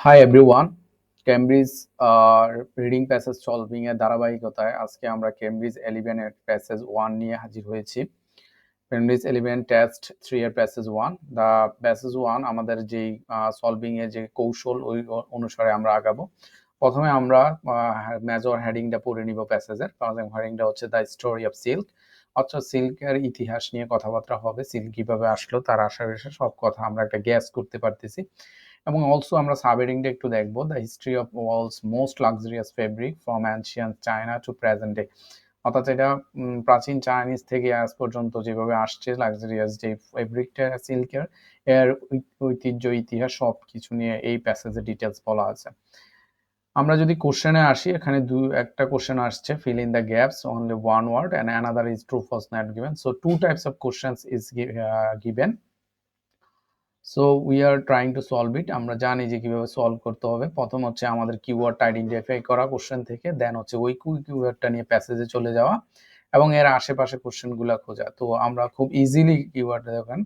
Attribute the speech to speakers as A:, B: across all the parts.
A: Hi everyone, Cambridge reading passage solving এর ধারাবাহিকতায় আজকে আমরা কেমব্রিজ 11 এর প্যাসেজ 1 নিয়ে হাজির হয়েছি। কেমব্রিজ 11 টেস্ট 3 এর প্যাসেজ 1। দা প্যাসেজ 1 আমাদের যেই সলভিং এর যে কৌশল ওই অনুসারে আমরা আগাবো। প্রথমে আমরা মেজর হেডিংটা পড়ে নিব প্যাসেজের। হেডিংটা হচ্ছে দ্য স্টোরি অফ সিল্ক, অর্থাৎ সিল্কের ইতিহাস নিয়ে কথাবার্তা হবে। সিল্ক কিভাবে আসলো, তার আশেপাশে সব কথা আমরা একটা গ্যাস করতে পারতেছি। এবং অলসো আমরা সাবহেডিংটা একটু দেখবো, the history of world's most luxurious fabric from ancient China to present day. অর্থাৎ এটা প্রাচীন চাইনিজ থেকে আজ পর্যন্ত যেভাবে আসছে লাক্সারিয়াস যে ফেব্রিকটা সিল্কের, এর ঐতিহ্য ইতিহাস সব কিছু নিয়ে এই প্যাসেজে ডিটেলস বলা আছে। আমরা যদি কোশ্চেনে আসি, এখানে একটা কোশ্চেন আসছে, fill in the gaps only one word and another is true false not given. So two types of questions is given. So we are trying to solve it. আমরা জানি যে কিভাবে সলভ করতে হবে। প্রথম হচ্ছে আমাদের কিওয়ার্ড আইডেন্টিফাই করা কোশ্চেন থেকে, দেন হচ্ছে ওই কিওয়ার্ডটা নিয়ে প্যাসেজে চলে যাওয়া এবং এর আশেপাশে কোশ্চেনগুলো খোঁজা। তো আমরা খুব ইজিলি কিওয়ার্ড দেখেন,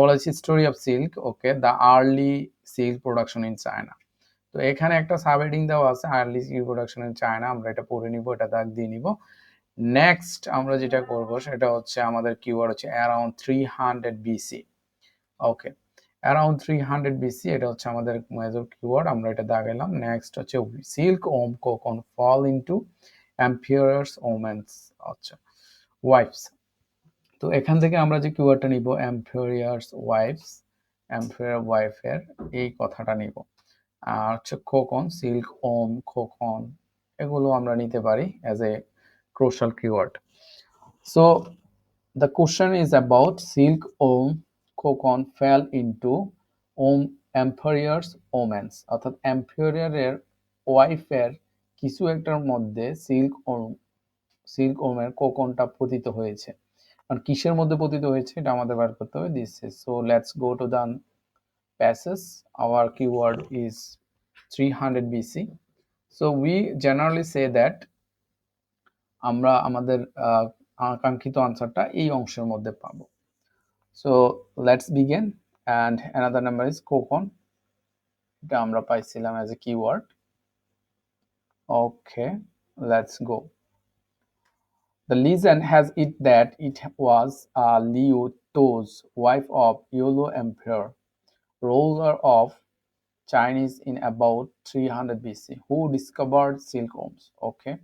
A: বলা হচ্ছে story of silk, okay, the early silk production in China. তো এখানে একটা সাবহেডিং দেওয়া আছে, early silk production in China. আমরা এটা পড়ে নিব, এটা দাগ দিয়ে নিব। নেক্সট আমরা যেটা করব সেটা হচ্ছে আমাদের কিওয়ার্ড হচ্ছে অ্যারাউন্ড 300 বিসি। ওকে, অ্যারাউন্ড 300 বিসি, এটা হচ্ছে আমাদের মেজর কিওয়ার্ড। আমরা এটা দাগাইলাম। নেক্সট হচ্ছে সিল্ক ওম কোকন ফল ইনটু এম্পিয়ারস ওমেন্স, আচ্ছা, ওয়াইফস। তো এখান থেকে আমরা যে কিওয়ার্ডটা নিব এম্পিয়ারস ওয়াইফস, এম্পিয়ার ওয়াইফের এই কথাটা নিব। আর হচ্ছে কোকন, সিল্ক ওম কোকন, এগুলো আমরা নিতে পারি as a crucial keyword. So the question is about silk worm cocoon fell into emperor's omens, অর্থাৎ এম্পায়ারের ওয়াইফের কিছু একটার মধ্যে সিল্ক ওর্মের কোকনটা পতিত হয়েছে। কারণ কিসের মধ্যে পতিত হয়েছে এটা আমাদের বার করতে হবে। This is, so let's go to the passage. Our keyword is 300 BC. So we generally say that আমরা আমাদের আকাঙ্ক্ষিত আনসারটা এই অংশের মধ্যে পাবো। So let's begin, and another number is cocoon. এটা আমরা পাইছিলাম as a keyword. Okay, let's go. The legend has it that it was Liu To's wife of Yolo Emperor, ruler of Chinese in about 300 BC, who discovered silkworms. Okay,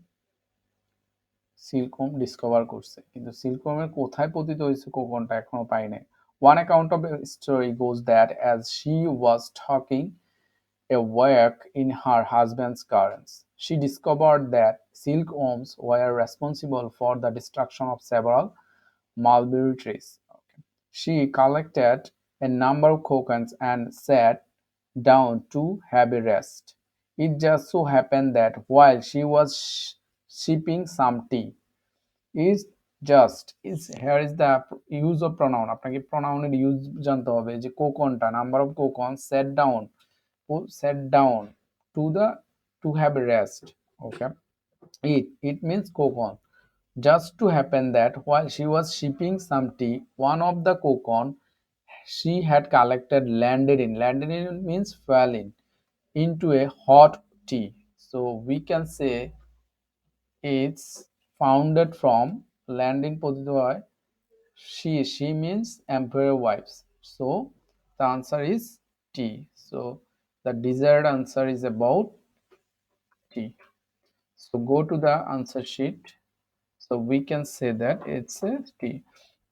A: silkworm discover করছে, কিন্তু সিল্কওয়ার্মের কোথায় পতিত হয়েছে কোকনটা এখনো পাই নাই। One account of the story goes that as she was talking a work in her husband's gardens, she discovered that silkworms were responsible for the destruction of several mulberry trees. Okay. She collected a number of cocoons and sat down to have a rest. It just so happened that while she was sipping some tea, is just is here is the use of pronoun. আপনাকে প্রোনাউনের use জানতে হবে। যে কোকনটা, number of cocoon, set down to the to have a rest. Okay, it means cocoon. Just to happen that while she was sipping some tea, one of the cocoon she had collected landed in means fell in into a hot tea. So we can say it's founded from landing পতিত হয় she means emperor wives. So the answer is T. So the desired answer is about T. So go to the answer sheet. So we can say that it's a T.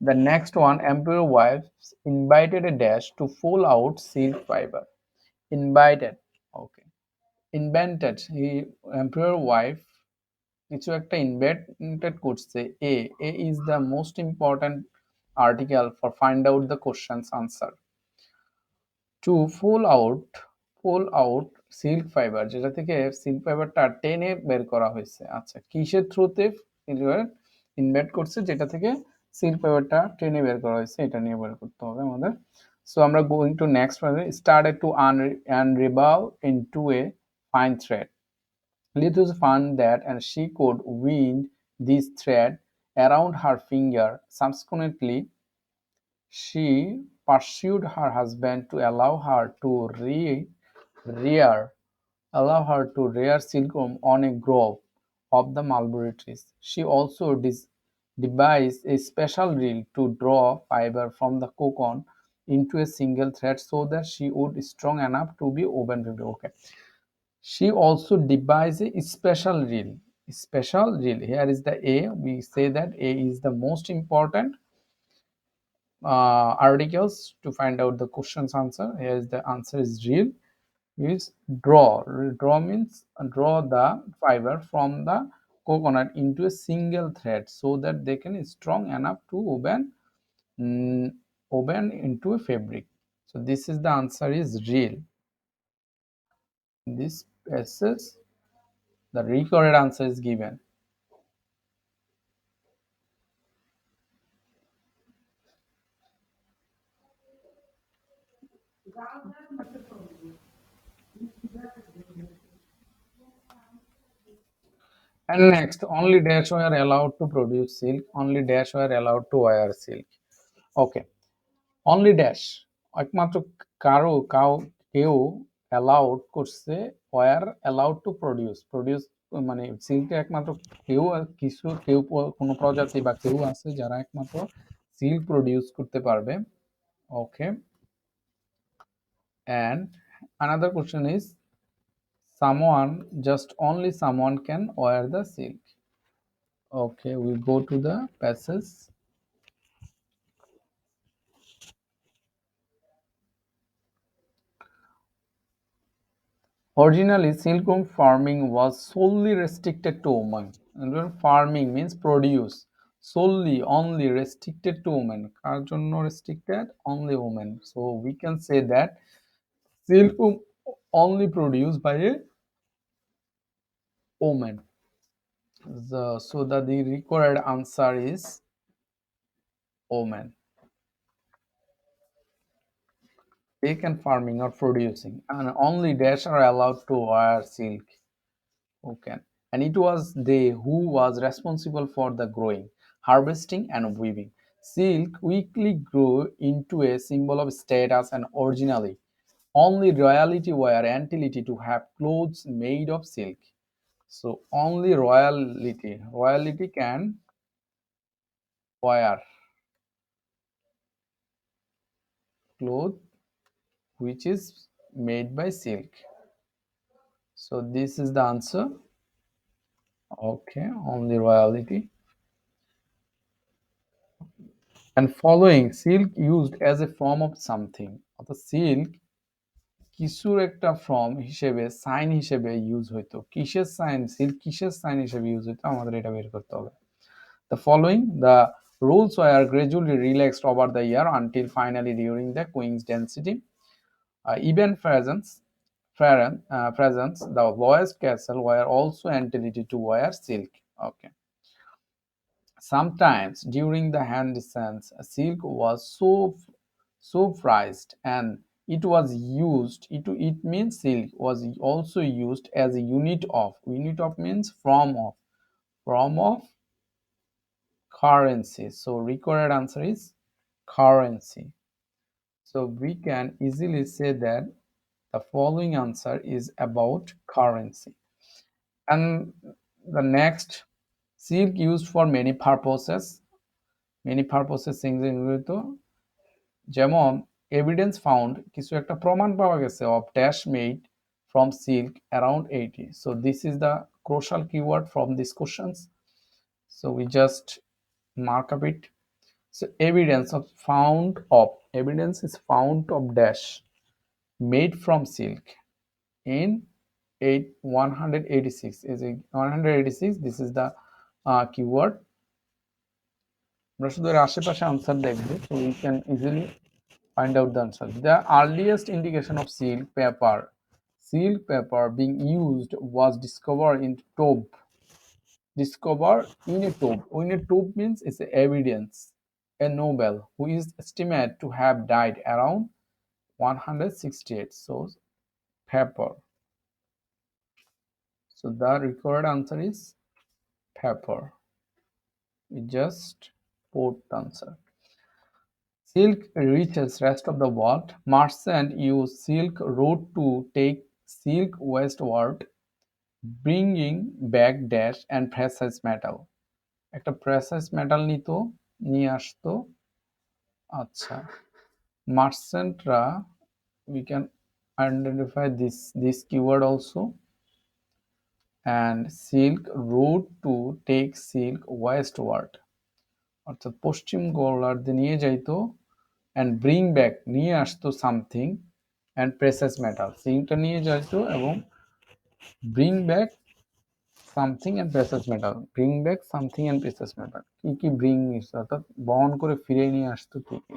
A: The next one, emperor wives invited a dash to pull out silk fiber. Invited, okay. Invented, he emperor wife কিছু একটা invented করছে। A is the most important article for find out the questions answer. To pull out silk fibre, যেটা থেকে silk ফাইবারটা টেনে বের করা হয়েছে। আচ্ছা, কিসের থ্রুতে ইনভেন্ট করছে যেটা থেকে সিল্ক ফাইবারটা টেনে বের করা হয়েছে, এটা নিয়ে বের করতে হবে আমাদের। সো আমরা going to next, started to unravel into a fine thread. Lithus found that and she could wind this thread around her finger. Subsequently, she pursued her husband to allow her to rear allow her to rear silkworm on a grove of the mulberry trees. She also devised a special reel to draw fiber from the cocoon into a single thread so that she would be strong enough to be woven. Okay. She also devised a special reel. Special reel. Here is the A. We say that A is the most important articles to find out the question's answer. Here is the answer is reel. Is draw. Draw means draw the fiber from the coconut into a single thread so that they can strong enough to mm, woven into a fabric. So this is the answer is reel. In this passage, the recorded answer is given. And next, only dash were allowed to produce silk, only dash were allowed to wear silk. Okay, only dash একমাত্র cow কেউ allowed করছে war allowed to produce মানে সিল্কটা একমাত্র কেউ কোনো প্রজাতি বা কেউ আছে যারা একমাত্র সিল্ক প্রডিউস করতে পারবে ওকে and another question is someone just only someone can wear the silk. Okay, we go to the passage. Originally, silkworm farming was solely restricted to women. And farming means produce. Solely, only restricted to women. কার জন্য restricted? Only women. So we can say that silkworm only produced by a woman. So the required answer is woman. They can farming or producing, and only dash are allowed to wear silk. Okay. And it was they who was responsible for the growing, harvesting, and weaving. Silk quickly grew into a symbol of status and originally only royalty were entitled to have clothes made of silk. So only royalty can wear cloth which is made by silk. So this is the answer. Okay, only royalty. And following silk used as a form of something. অর্থাৎ silk কিছুর একটা form হিসেবে sign হিসেবে use হইতো কিসের sign silk কিসের sign হিসেবে use হইতো আমাদের এটা বের করতে হবে the following the rules were gradually relaxed over the year until finally during the queen's density even presence the lowest castle were also entitled to wear silk. Okay. Sometimes during the Han descents, silk was so prized and it means silk was also used as a unit of means form of currency. So recorded answer is currency. So we can easily say that the following answer is about currency. And the next, silk used for many purposes যেমন evidence found কিছু একটা প্রমাণ পাওয়া গেছে of dash made from silk around 80. So this is the crucial keyword from these questions. So we just mark up it. So evidence is found of dash made from silk in 186 is 186. This is the keyword. আমরা শুধু এর আশেপাশে answer দেখবো so we can easily find out the answer. The earliest indication of silk paper being used was discovered in a tube. In a tube means it's evidence. A Nobel who is estimated to have died around 168. So paper. So the required answer is paper. We just put the answer. Silk reaches rest of the world. Merchants use silk road to take silk westward, bringing back dash and precious metal. একটা precious metal নিয়ে আসতো। আচ্ছা, মার্চেন্টরা, we can identify this keyword also, and silk route to take silk westward, অর্থাৎ পশ্চিম গোলার্ধে নিয়ে যাইতো, and bring back নিয়ে আসতো something and precious metal, সিল্কটা নিয়ে যাইতো এবং bring back something and precious metal, bring back something and precious metal, কি কি bring অর্থাৎ বহন করে ফিরে নিয়ে আসতো, কি কি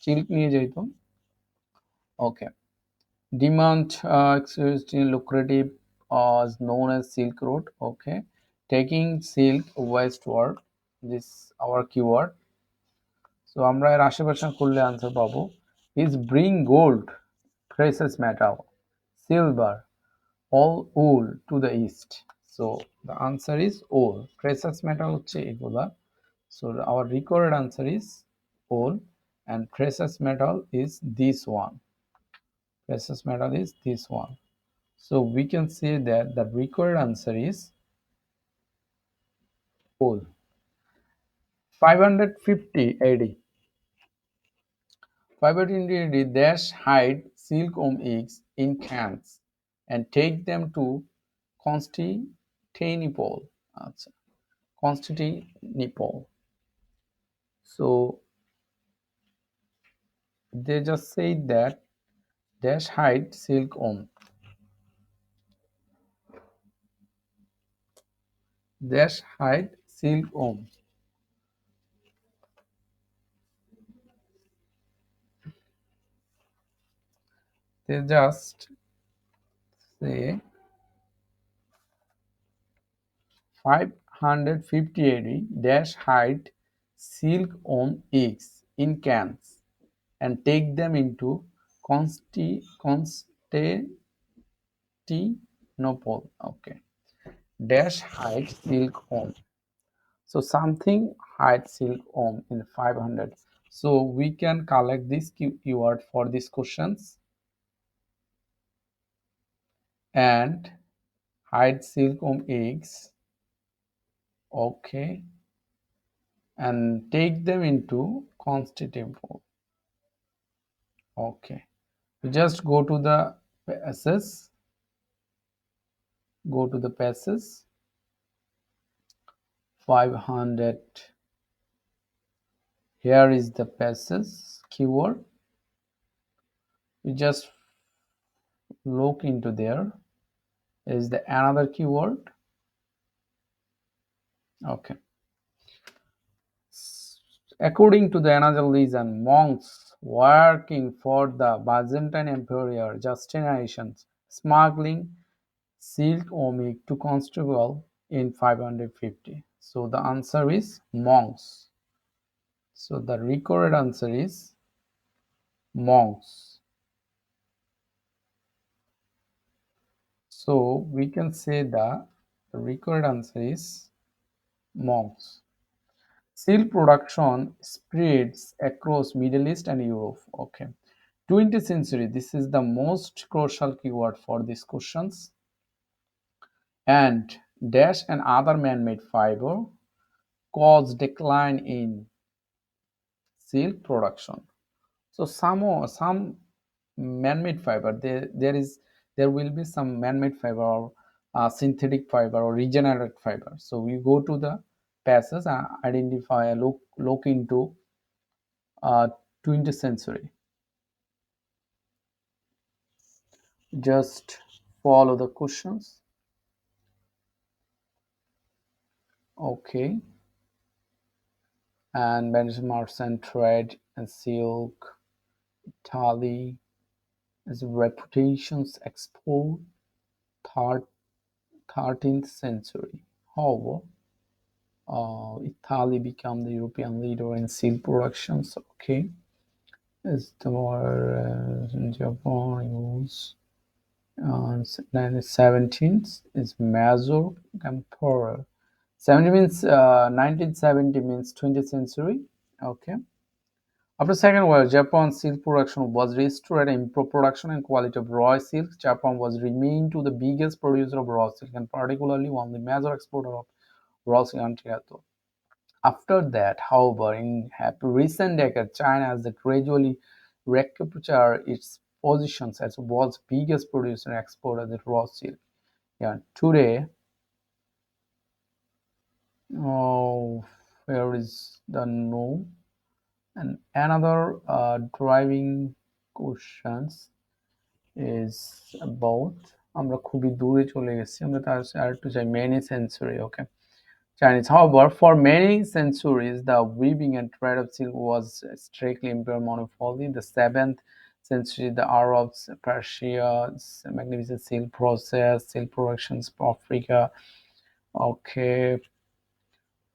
A: সিল্ক নিয়ে যাইতো। ওকে, demand extremely lucrative is known as silk route. Okay, taking silk westward, this our keyword. So আমরা এর আশেপাশে করলে আনসার পাবো, is bring gold, precious metal, silver, all wool to the east. So the answer is wool. Precious metal হচ্ছে এগুলা, so our recorded answer is wool, and precious metal is this one. Precious metal is this one. So we can say that the recorded answer is wool. 550 AD. 550 AD, dash hide silkworm eggs in cans and take them to Constantinople. Constantinople. So they just said that dash hide silkworm. Dash hide silkworm. They just say 550 AD, dash hide silkworm eggs in cans and take them into Constantinople. Okay, dash hide silkworm. So something hide silkworm in 500. So we can collect this keyword for these questions, and hide silkworm eggs. Okay, and take them into Constantinople. Okay, just go to the passes. Go to the passes. 500. Here is the passes keyword. You just look into there. Is the another keyword. Okay. According to the another legend, monks working for the Byzantine Emperor Justinian smuggling silkworm to Constantinople in 550. So the answer is monks. So the recorded answer is monks. So we can say the recorded answer is monks. Silk production spreads across Middle East and Europe. Okay, 20th century. This is the most crucial keyword for these questions. And dash and other man-made fiber cause decline in silk production. So some man-made fiber, there will be some man-made fiber or synthetic fiber or regenerated fiber. So we go to the passage and identify, look into 20th century. Just follow the questions. Okay, and benchmarks and trade and silk, Italy as reputations export, 13th century. However, Italy became the European leader in silk productions. Okay, as the more Japan use. 17th is Major Emperor. 70 means 1970 means 20th century. Okay, After Second War, Japan's silk production was restored and improved production and quality of raw silk. Japan was remained to the biggest producer of raw silk and particularly one of the major exporter of raw silk until now. After that, however, in recent decades, China has gradually recaptured its positions as the world's biggest producer and exporter of raw silk. Yeah, today, oh, where is the no? And another driving questions is about আমরা খুবই দূরে চলে গেছি আমরা তার আর একটু যাই many century okay Chinese. However, for many centuries, the weaving and trade of silk was strictly imperial monopoly. The 7th century, the Arabs, Persia's magnificent silk process, silk productions of Africa. Okay,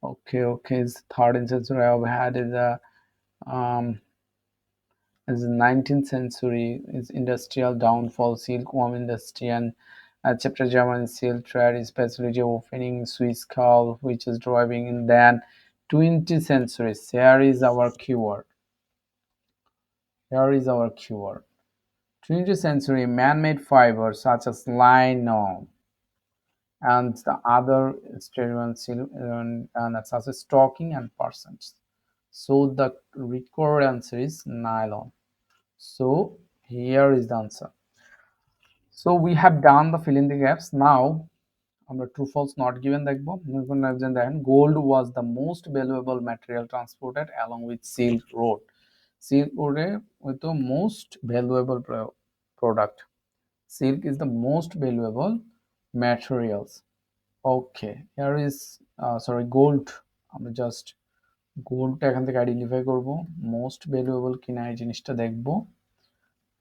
A: okay. It's 13th century. I've had the um, as the 19th century is industrial downfall, silkworm industry, and chapter German silk trade, especially opening Swiss Call, which is driving in then 20th century. Here is our keyword. Here is our keyword. 20th century man-made fibers such as lino and the other and such as stocking and persons. So the recurrence is nylon. So here is the answer. So we have done the fill in the gaps. Now আমরা true false not given দেখবো দেখেন gold was the most valuable material transported along with silk road. Silk road with the most valuable product. Silk is the most valuable materials. Okay, here is sorry gold. আমরা just গোল্ডটা এখান থেকে identify করব most valuable কিনা এই জিনিসটা দেখবো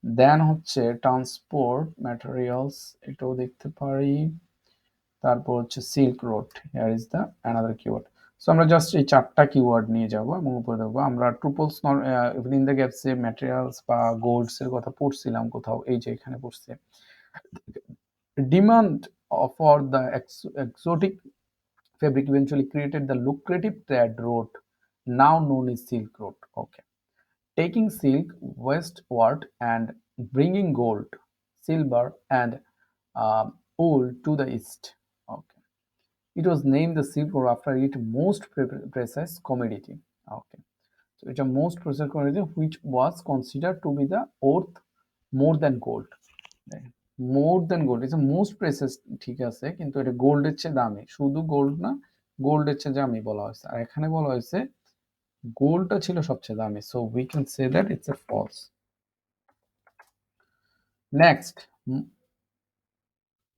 A: দেন হচ্ছে transport materials এটাও দেখতে পারি তারপর হচ্ছে silk road here is the another keyword so আমরা জাস্ট এই চারটা কিওয়ার্ড নিয়ে যাব এবং উপরে দেখবো আমরা ট্রুপলস ইন দ্য গ্যাপসে ম্যাটেরিয়ালস বা গোল্ডস এর কথা পড়ছিলাম কোথাও এই যে এখানে পড়ছে demand for the exotic fabric eventually created the lucrative trade route now known as Silk Road. Okay, taking silk westward and bringing gold, silver, and wool to the east. Okay, it was named the Silk Road after its most precise commodity. Okay, so it's a most precise commodity which was considered to be the worth more than gold. More than gold is most precious ঠিক আছে কিন্তু এটা গোল্ডের চেয়ে দামি শুধু gold না গোল্ডের চেয়ে দামি বলা হয়েছে আর এখানে বলা হয়েছে গোল্ডটা ছিল সবচেয়ে দামি so we can say that it's a false next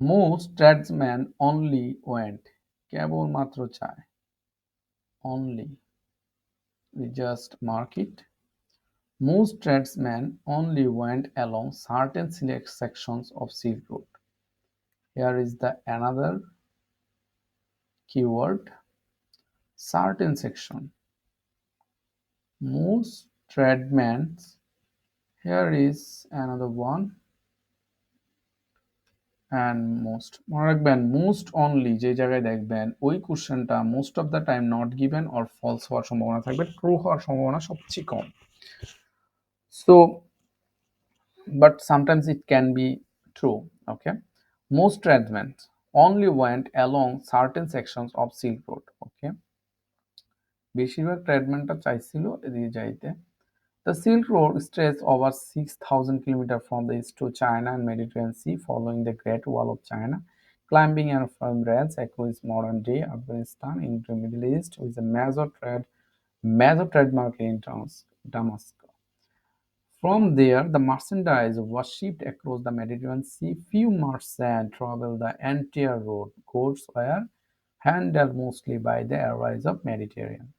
A: most tradesman only went কেবলমাত্র চায় only we just mark it. Most tradesmen only went along certain select sections of Silk Road. Here is the another keyword certain section. Most tradesmen, here is another one, and most মনে রাখবেন most only যে জায়গায় দেখবেন ওই কোশ্চেনটা most of the time not given or false হওয়ার সম্ভাবনা থাকবে true হওয়ার সম্ভাবনা সবচেয়ে কম so but sometimes it can be true. Okay, most tradesmen only went along certain sections of Silk Road. Okay, বেশিরভাগ ট্রেডম্যানটা চাইছিল এদিকে যাইতে. The Silk Road stretches over 6,000 kilometers from the east to China and Mediterranean Sea, following the Great Wall of China, climbing and from rails across modern-day Afghanistan into the Middle East, with a major trade market in Damascus. From there, the merchandise was shipped across the Mediterranean Sea. Few merchants traveled the entire road. Goods were handled mostly by the airways of Mediterranean.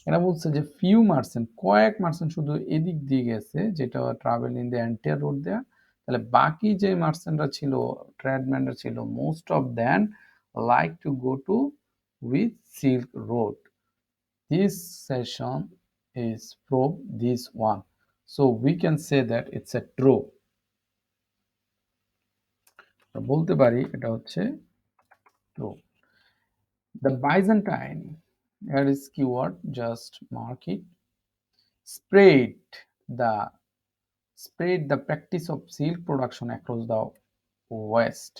A: এরা বলছে যে few merchant কয়েক merchant শুধু এদিক দিয়ে গেছে যেটা travel in the entire road দেয়া তাহলে বাকি যে মার্চেন্টরা ছিল ট্রেডম্যানরা ছিল most of than like to go to with silk wrote this session is prove this one so we can say that it's a true বলতে পারি এটা হচ্ছে true the Byzantine here is keyword just mark it spread the spread the practice of silk production across the west.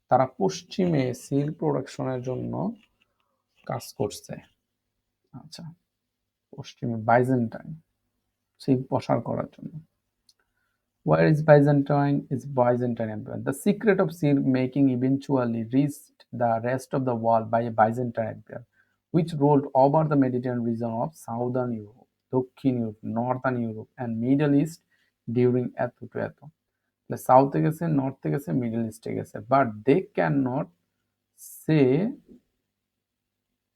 A: তারা পশ্চিমে silk প্রোডাকশনের জন্য কাজ করছে। আচ্ছা, পশ্চিমে বাইজেন্টাইন সিল্ক প্রসার করার জন্য। Where is Byzantine? Is Byzantine Empire. The secret of silk making eventually reached the rest of the world by a Byzantine Empire, which ruled over the Mediterranean region of Southern Europe, Dokhin Europe, Northern Europe, and Middle East during এত to এত। সাউথে গেছে, নর্থে গেছে, middle ইস্টে গেছে, but they can not say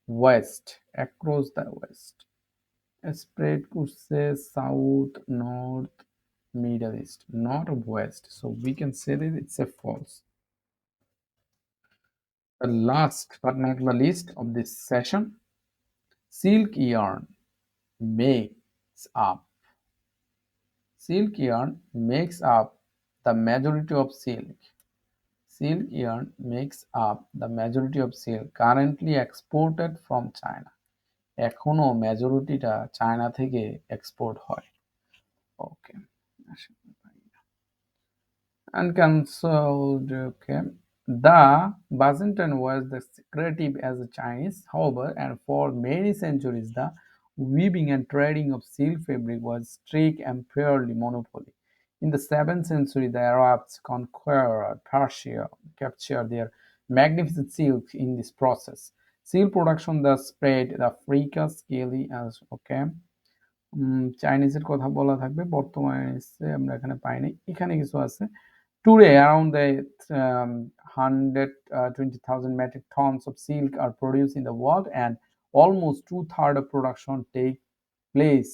A: west, across the west. Spread করছে south, north, Middle East, not West. So we can say that it's a false. The last but not the least of this session, silk yarn makes up. Silk yarn makes up the majority of silk. Silk yarn makes up the majority of silk currently exported from China. এখনো মেজরিটিটা China থেকে export হয়। ওকে, uncancelled. Okay. The Byzantine was the secretive as the Chinese, however, and for many centuries the weaving and trading of silk fabric was strict and purely monopoly. In the 7th century, the Arabs conquered Persia, captured their magnificent silk in this process. Silk production thus spread the Africa scaly as okay. চাইনিজের কথা বলা থাকবে, বর্তমানে আমরা এখানে পাইনি, এখানে কিছু আছে। Today, around the 120,000 metric tons of silk are produced in the world, and almost two-thirds of production take place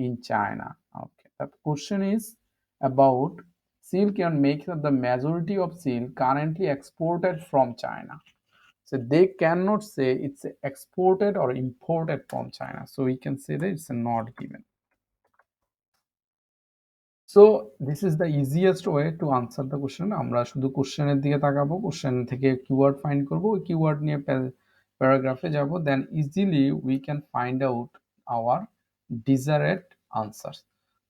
A: in China. Okay, the question is about silk yarn makes up the majority of silk currently exported from China. So they cannot say it's exported or imported from China. So we can say that it's not given. So this is the easiest way to answer the question. আমরা শুধু কোশ্চেনের দিকে তাকাবো, question থেকে keyword find করবো, ওই keyword নিয়ে প্যারাগ্রাফে যাব, then easily we can find out our desired answer.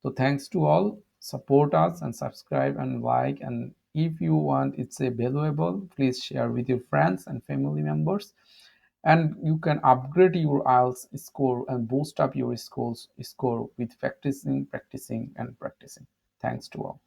A: তো thanks to all, support us and subscribe and like, and if you want it's a valuable, please share with your friends and family members, and you can upgrade your IELTS score and boost up your score with practicing and practicing. Thanks to all.